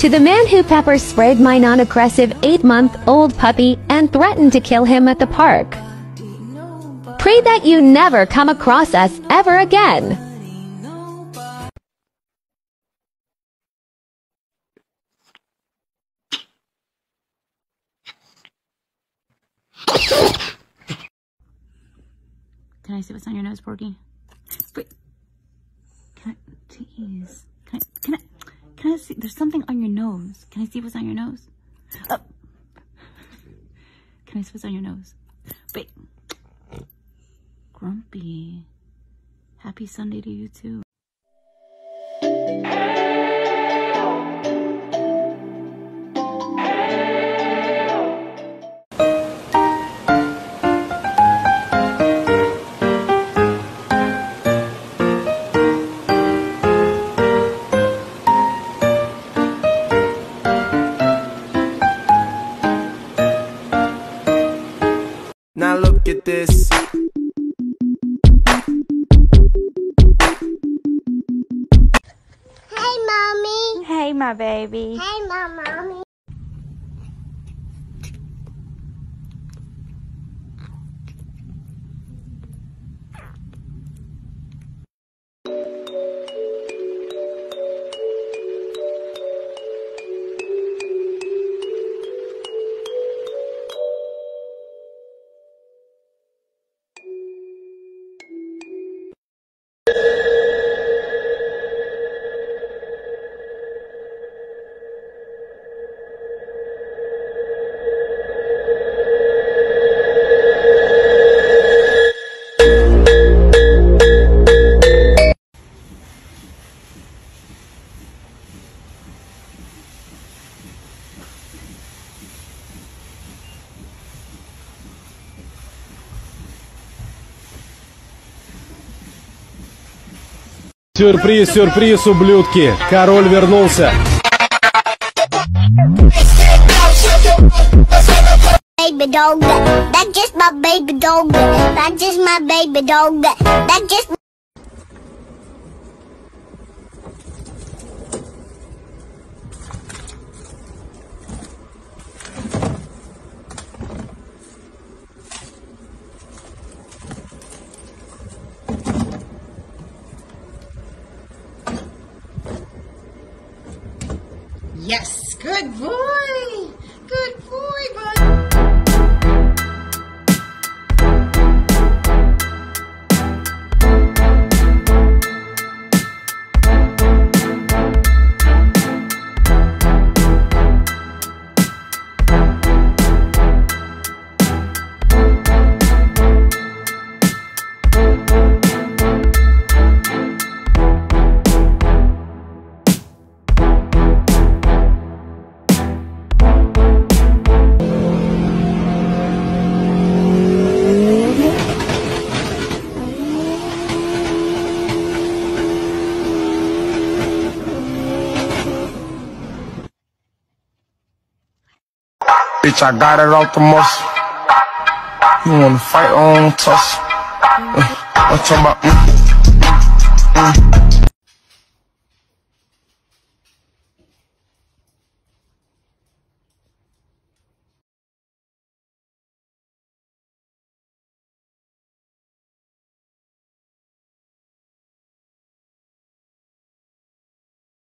To the man who pepper sprayed my non-aggressive 8-month-old puppy and threatened to kill him at the park. Pray that you never come across us ever again. Can I see what's on your nose, Porky? Wait. Can I? Jeez. Can I see? There's something on your nose. Can I see what's on your nose? Oh. Can I see what's on your nose? Wait. Grumpy. Happy Sunday to you too. Now look at this. Hey, Mommy. Hey, my baby. Hey, Mommy. Сюрприз, сюрприз, ублюдки! Король вернулся! Baby dog, that's just my baby dog. That's just my baby dog. That's just. Yes, good boy. Good boy, bud. Bitch, I got it out the muscle. You wanna fight on tussle? I'm talking about